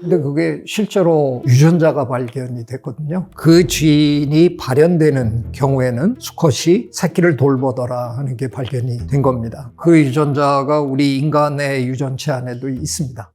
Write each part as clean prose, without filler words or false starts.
근데 그게 실제로 유전자가 발견이 됐거든요. 그 쥐인이 발현되는 경우에는 수컷이 새끼를 돌보더라 하는 게 발견이 된 겁니다. 그 유전자가 우리 인간의 유전체 안에도 있습니다.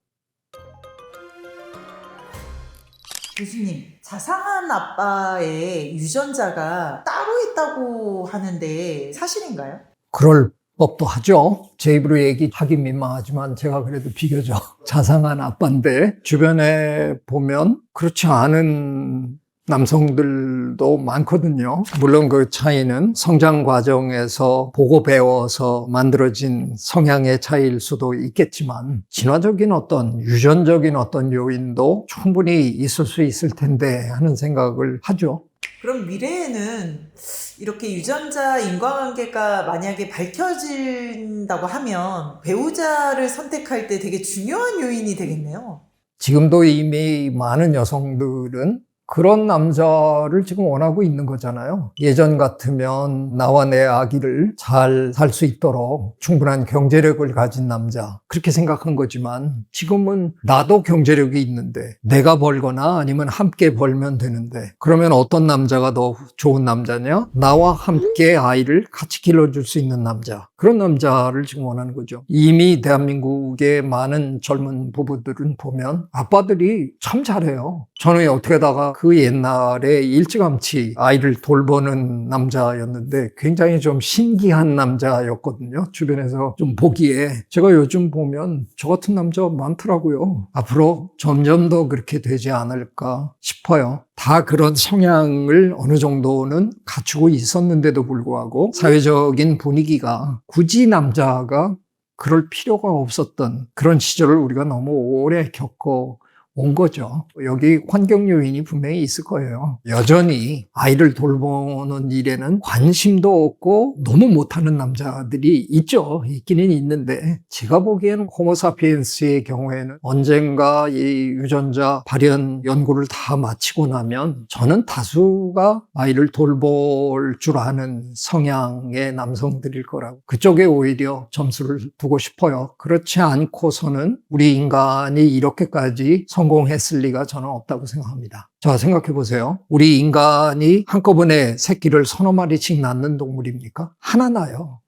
교수님, 자상한 아빠의 유전자가 따로 있다고 하는데 사실인가요? 그럴 법도 하죠. 제 입으로 얘기하기 민망하지만 제가 그래도 비교적 자상한 아빠인데 주변에 보면 그렇지 않은 남성들도 많거든요. 물론 그 차이는 성장 과정에서 보고 배워서 만들어진 성향의 차이일 수도 있겠지만 진화적인 어떤 유전적인 어떤 요인도 충분히 있을 수 있을 텐데 하는 생각을 하죠. 그럼 미래에는 이렇게 유전자 인과관계가 만약에 밝혀진다고 하면 배우자를 선택할 때 되게 중요한 요인이 되겠네요. 지금도 이미 많은 여성들은 그런 남자를 지금 원하고 있는 거잖아요. 예전 같으면 나와 내 아기를 잘 살 수 있도록 충분한 경제력을 가진 남자, 그렇게 생각한 거지만 지금은 나도 경제력이 있는데 내가 벌거나 아니면 함께 벌면 되는데 그러면 어떤 남자가 더 좋은 남자냐? 나와 함께 아이를 같이 길러줄 수 있는 남자, 그런 남자를 지금 원하는 거죠. 이미 대한민국의 많은 젊은 부부들은 보면 아빠들이 참 잘해요. 저는 어떻게다가 그 옛날에 일찌감치 아이를 돌보는 남자였는데 굉장히 좀 신기한 남자였거든요. 주변에서 좀 보기에. 제가 요즘 보면 저 같은 남자 많더라고요. 앞으로 점점 더 그렇게 되지 않을까 싶어요. 다 그런 성향을 어느 정도는 갖추고 있었는데도 불구하고 사회적인 분위기가 굳이 남자가 그럴 필요가 없었던 그런 시절을 우리가 너무 오래 겪어 온 거죠. 여기 환경 요인이 분명히 있을 거예요. 여전히 아이를 돌보는 일에는 관심도 없고 너무 못하는 남자들이 있죠. 있기는 있는데 제가 보기에는 호모사피엔스의 경우에는 언젠가 이 유전자 발현 연구를 다 마치고 나면 저는 다수가 아이를 돌볼 줄 아는 성향의 남성들일 거라고, 그쪽에 오히려 점수를 두고 싶어요. 그렇지 않고서는 우리 인간이 이렇게까지 성공했을 리가 저는 없다고 생각합니다. 자, 생각해 보세요. 우리 인간이 한꺼번에 새끼를 서너 마리씩 낳는 동물입니까? 하나 낳아요.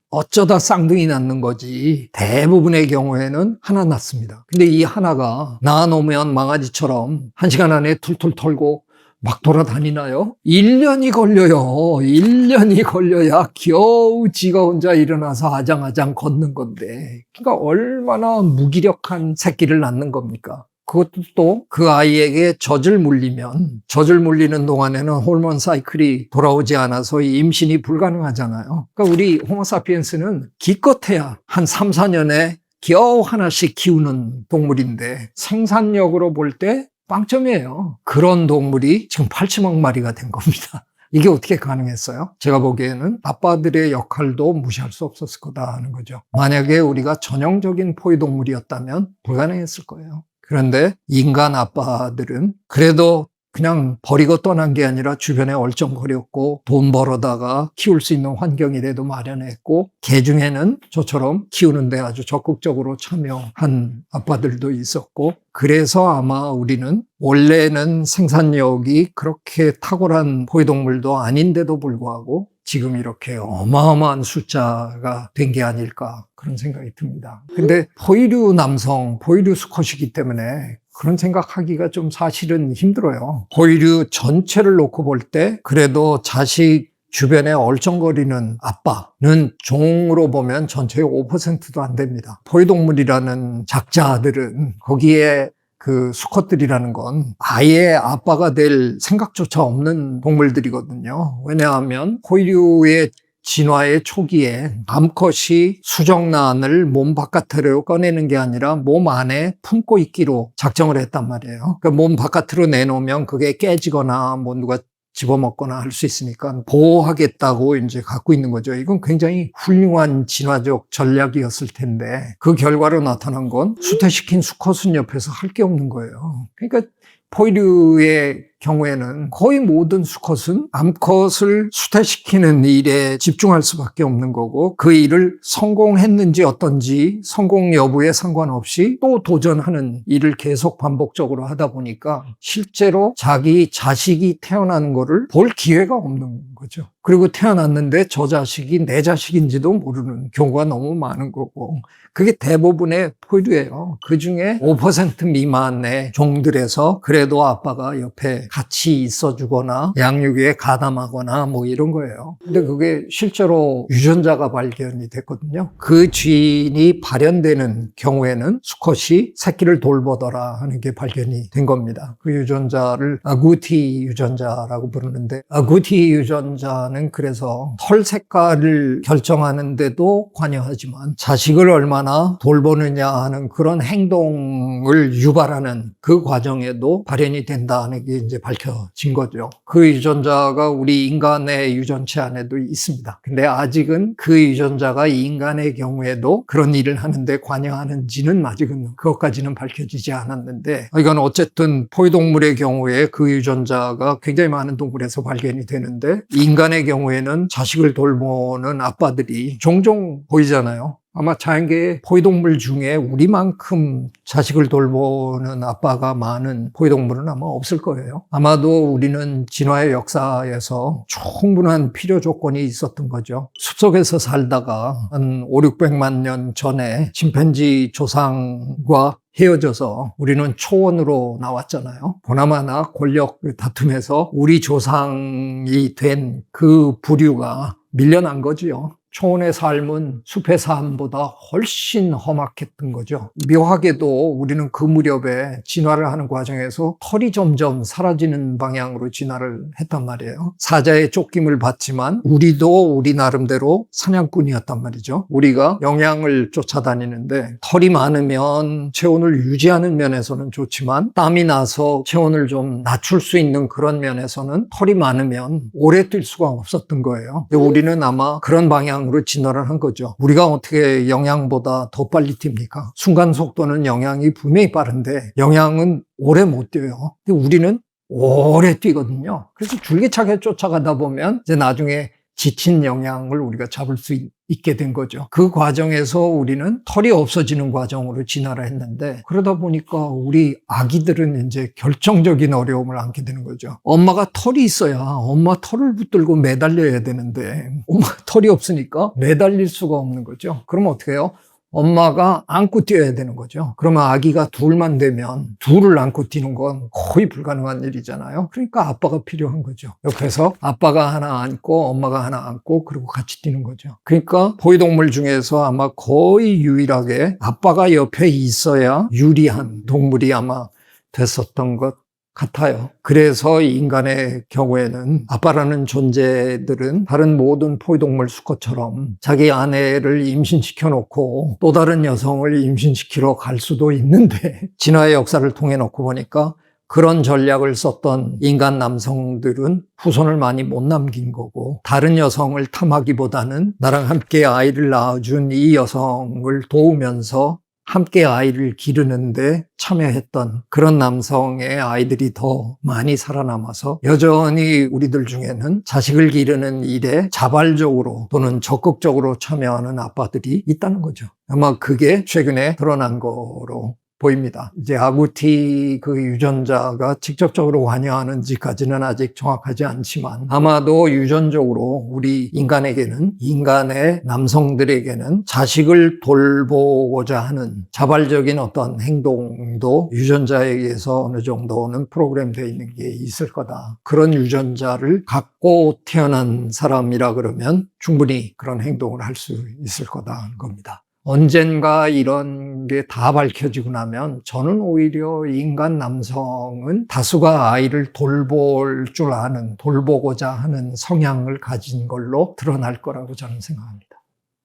어쩌다 쌍둥이 낳는 거지. 대부분의 경우에는 하나 낳습니다. 근데 이 하나가 낳아놓으면 망아지처럼 1시간 안에 툴툴 털고 막 돌아다니나요? 1년이 걸려요. 1년이 걸려야 겨우 지가 혼자 일어나서 아장아장 걷는 건데. 그러니까 얼마나 무기력한 새끼를 낳는 겁니까? 그것도 또 그 아이에게 젖을 물리는 동안에는 호르몬 사이클이 돌아오지 않아서 임신이 불가능하잖아요. 그러니까 우리 호모사피엔스는 기껏해야 한 3, 4년에 겨우 하나씩 키우는 동물인데 생산력으로 볼 때 빵점이에요. 그런 동물이 지금 80억 마리가 된 겁니다. 이게 어떻게 가능했어요? 제가 보기에는 아빠들의 역할도 무시할 수 없었을 거다 하는 거죠. 만약에 우리가 전형적인 포유동물이었다면 불가능했을 거예요. 그런데 인간 아빠들은 그래도 그냥 버리고 떠난 게 아니라 주변에 얼쩡거렸고 돈 벌어다가 키울 수 있는 환경이라도 마련했고 개 중에는 저처럼 키우는데 아주 적극적으로 참여한 아빠들도 있었고, 그래서 아마 우리는 원래는 생산력이 그렇게 탁월한 포유동물도 아닌데도 불구하고 지금 이렇게 어마어마한 숫자가 된 게 아닐까 그런 생각이 듭니다. 근데 포유류 남성, 포유류 수컷이기 때문에 그런 생각하기가 좀 사실은 힘들어요. 포유류 전체를 놓고 볼 때 그래도 자식 주변에 얼쩡거리는 아빠는 종으로 보면 전체의 5%도 안 됩니다. 포유동물이라는 작자들은 거기에 그 수컷들이라는 건 아예 아빠가 될 생각조차 없는 동물들이거든요. 왜냐하면 포유류의 진화의 초기에 암컷이 수정란을 몸 바깥으로 꺼내는 게 아니라 몸 안에 품고 있기로 작정을 했단 말이에요. 그러니까 몸 바깥으로 내놓으면 그게 깨지거나 뭐 누가 집어먹거나 할 수 있으니까 보호하겠다고 이제 갖고 있는 거죠. 이건 굉장히 훌륭한 진화적 전략이었을 텐데 그 결과로 나타난 건 수태시킨 수컷은 옆에서 할 게 없는 거예요. 그러니까 포유류의 경우에는 거의 모든 수컷은 암컷을 수태시키는 일에 집중할 수밖에 없는 거고 그 일을 성공했는지 어떤지 성공 여부에 상관없이 또 도전하는 일을 계속 반복적으로 하다 보니까 실제로 자기 자식이 태어나는 거를 볼 기회가 없는 거죠. 그리고 태어났는데 저 자식이 내 자식인지도 모르는 경우가 너무 많은 거고 그게 대부분의 포유예요. 그중에 5% 미만의 종들에서 그래도 아빠가 옆에 같이 있어주거나 양육에 가담하거나 뭐 이런 거예요. 근데 그게 실제로 유전자가 발견이 됐거든요. 그 쥐인이 발현되는 경우에는 수컷이 새끼를 돌보더라 하는 게 발견이 된 겁니다. 그 유전자를 아구티 유전자라고 부르는데 아구티 유전자는 그래서 털 색깔을 결정하는데도 관여하지만 자식을 얼마나 돌보느냐 하는 그런 행동을 유발하는 그 과정에도 발현이 된다는 게 이제 밝혀진 거죠. 그 유전자가 우리 인간의 유전체 안에도 있습니다. 근데 아직은 그 유전자가 인간의 경우에도 그런 일을 하는데 관여하는지는 아직은 그것까지는 밝혀지지 않았는데 이건 어쨌든 포유동물의 경우에 그 유전자가 굉장히 많은 동물에서 발견이 되는데 인간의 경우에는 자식을 돌보는 아빠들이 종종 보이잖아요. 아마 자연계의 포유동물 중에 우리만큼 자식을 돌보는 아빠가 많은 포유동물은 아마 없을 거예요. 아마도 우리는 진화의 역사에서 충분한 필요 조건이 있었던 거죠. 숲속에서 살다가 한 5, 600만 년 전에 침팬지 조상과 헤어져서 우리는 초원으로 나왔잖아요. 보나마나 권력 다툼에서 우리 조상이 된 그 부류가 밀려난 거지요. 초원의 삶은 숲의 삶보다 훨씬 험악했던 거죠. 묘하게도 우리는 그 무렵에 진화를 하는 과정에서 털이 점점 사라지는 방향으로 진화를 했단 말이에요. 사자의 쫓김을 받지만 우리도 우리 나름대로 사냥꾼이었단 말이죠. 우리가 영양을 쫓아다니는데 털이 많으면 체온을 유지하는 면에서는 좋지만 땀이 나서 체온을 좀 낮출 수 있는 그런 면에서는 털이 많으면 오래 뛸 수가 없었던 거예요. 우리는 아마 그런 방향 으로 진화를 한 거죠. 우리가 어떻게 영양보다 더 빨리 뜁니까? 순간 속도는 영양이 분명히 빠른데 영양은 오래 못 뛰어요. 근데 우리는 오래 뛰거든요. 그래서 줄기차게 쫓아가다 보면 이제 나중에 지친 영양을 우리가 잡을 수 있게 된 거죠. 그 과정에서 우리는 털이 없어지는 과정으로 진화를 했는데 그러다 보니까 우리 아기들은 이제 결정적인 어려움을 안게 되는 거죠. 엄마가 털이 있어야 엄마 털을 붙들고 매달려야 되는데 엄마가 털이 없으니까 매달릴 수가 없는 거죠. 그러면 어떻게 해요? 엄마가 안고 뛰어야 되는 거죠. 그러면 아기가 둘만 되면 둘을 안고 뛰는 건 거의 불가능한 일이잖아요. 그러니까 아빠가 필요한 거죠. 옆에서 아빠가 하나 안고 엄마가 하나 안고 그리고 같이 뛰는 거죠. 그러니까 포유동물 중에서 아마 거의 유일하게 아빠가 옆에 있어야 유리한 동물이 아마 됐었던 것 같아요. 그래서 인간의 경우에는 아빠라는 존재들은 다른 모든 포유동물 수컷처럼 자기 아내를 임신시켜 놓고 또 다른 여성을 임신시키러 갈 수도 있는데 진화의 역사를 통해 놓고 보니까 그런 전략을 썼던 인간 남성들은 후손을 많이 못 남긴 거고 다른 여성을 탐하기보다는 나랑 함께 아이를 낳아준 이 여성을 도우면서 함께 아이를 기르는데 참여했던 그런 남성의 아이들이 더 많이 살아남아서 여전히 우리들 중에는 자식을 기르는 일에 자발적으로 또는 적극적으로 참여하는 아빠들이 있다는 거죠. 아마 그게 최근에 드러난 거로 보입니다. 이제 아구티 그 유전자가 직접적으로 관여하는지까지는 아직 정확하지 않지만 아마도 유전적으로 우리 인간에게는 인간의 남성들에게는 자식을 돌보고자 하는 자발적인 어떤 행동도 유전자에 의해서 어느 정도는 프로그램되어 있는 게 있을 거다. 그런 유전자를 갖고 태어난 사람이라 그러면 충분히 그런 행동을 할 수 있을 거다는 겁니다. 언젠가 이런 게 다 밝혀지고 나면 저는 오히려 인간 남성은 다수가 아이를 돌볼 줄 아는, 돌보고자 하는 성향을 가진 걸로 드러날 거라고 저는 생각합니다.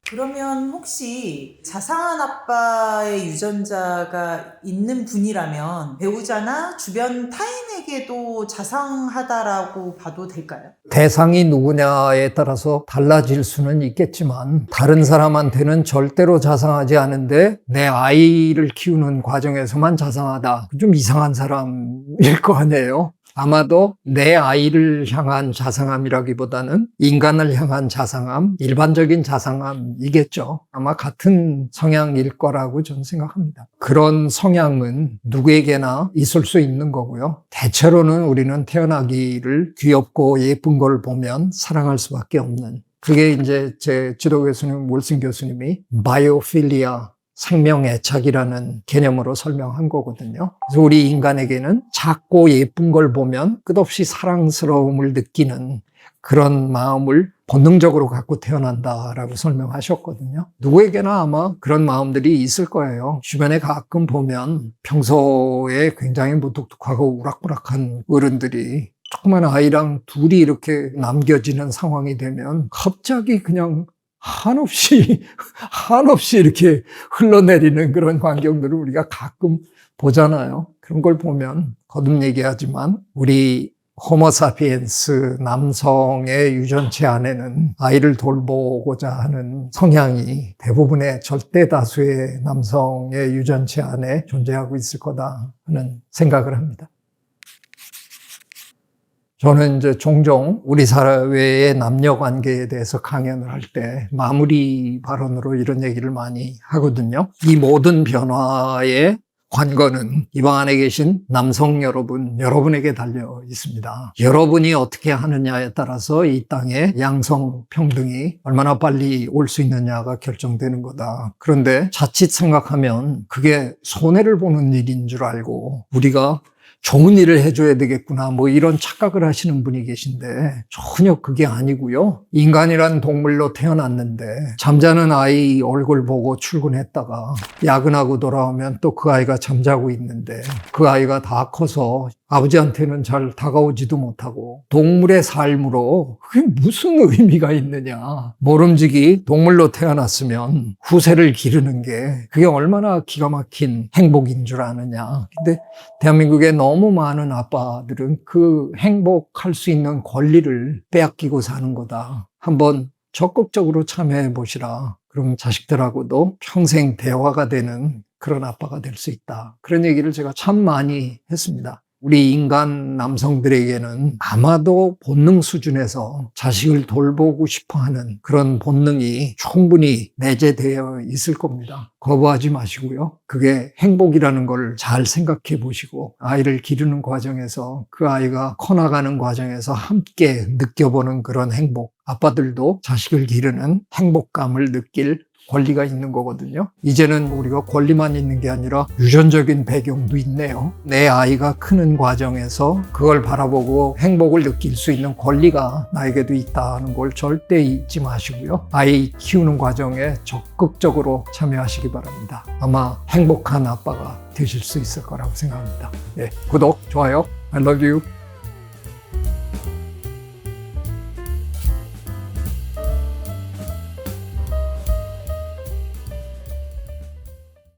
그러면 혹시 자상한 아빠의 유전자가 있는 분이라면 배우자나 주변 타인에게도 자상하다라고 봐도 될까요? 대상이 누구냐에 따라서 달라질 수는 있겠지만 다른 사람한테는 절대로 자상하지 않은데 내 아이를 키우는 과정에서만 자상하다. 좀 이상한 사람일 거 아니에요. 아마도 내 아이를 향한 자상함이라기보다는 인간을 향한 자상함, 일반적인 자상함이겠죠. 아마 같은 성향일 거라고 저는 생각합니다. 그런 성향은 누구에게나 있을 수 있는 거고요. 대체로는 우리는 태어나기를 귀엽고 예쁜 걸 보면 사랑할 수밖에 없는, 그게 이제 제 지도 교수님 윌슨 교수님이 바이오필리아, 생명애착이라는 개념으로 설명한 거거든요. 그래서 우리 인간에게는 작고 예쁜 걸 보면 끝없이 사랑스러움을 느끼는 그런 마음을 본능적으로 갖고 태어난다라고 설명하셨거든요. 누구에게나 아마 그런 마음들이 있을 거예요. 주변에 가끔 보면 평소에 굉장히 무뚝뚝하고 우락부락한 어른들이 조그만 아이랑 둘이 이렇게 남겨지는 상황이 되면 갑자기 그냥 한없이 이렇게 흘러내리는 그런 광경들을 우리가 가끔 보잖아요. 그런 걸 보면 거듭 얘기하지만 우리 호모사피엔스 남성의 유전체 안에는 아이를 돌보고자 하는 성향이 대부분의 절대 다수의 남성의 유전체 안에 존재하고 있을 거다 하는 생각을 합니다. 저는 이제 종종 우리 사회의 남녀 관계에 대해서 강연을 할 때 마무리 발언으로 이런 얘기를 많이 하거든요. 이 모든 변화의 관건은 이 방 안에 계신 남성 여러분에게 달려 있습니다. 여러분이 어떻게 하느냐에 따라서 이 땅에 양성 평등이 얼마나 빨리 올 수 있느냐가 결정되는 거다. 그런데 자칫 생각하면 그게 손해를 보는 일인 줄 알고 우리가 좋은 일을 해줘야 되겠구나, 뭐 이런 착각을 하시는 분이 계신데 전혀 그게 아니고요. 인간이란 동물로 태어났는데 잠자는 아이 얼굴 보고 출근했다가 야근하고 돌아오면 또 그 아이가 잠자고 있는데 그 아이가 다 커서 아버지한테는 잘 다가오지도 못하고 동물의 삶으로 그게 무슨 의미가 있느냐. 모름지기 동물로 태어났으면 후세를 기르는 게 그게 얼마나 기가 막힌 행복인 줄 아느냐. 근데 대한민국에 너무 많은 아빠들은 그 행복할 수 있는 권리를 빼앗기고 사는 거다. 한번 적극적으로 참여해 보시라. 그럼 자식들하고도 평생 대화가 되는 그런 아빠가 될 수 있다. 그런 얘기를 제가 참 많이 했습니다. 우리 인간 남성들에게는 아마도 본능 수준에서 자식을 돌보고 싶어하는 그런 본능이 충분히 내재되어 있을 겁니다. 거부하지 마시고요. 그게 행복이라는 걸 잘 생각해 보시고 아이를 기르는 과정에서 그 아이가 커나가는 과정에서 함께 느껴보는 그런 행복, 아빠들도 자식을 기르는 행복감을 느낄 권리가 있는 거거든요. 이제는 우리가 권리만 있는 게 아니라 유전적인 배경도 있네요. 내 아이가 크는 과정에서 그걸 바라보고 행복을 느낄 수 있는 권리가 나에게도 있다는 걸 절대 잊지 마시고요. 아이 키우는 과정에 적극적으로 참여하시기 바랍니다. 아마 행복한 아빠가 되실 수 있을 거라고 생각합니다. 예, 구독, 좋아요, I love you.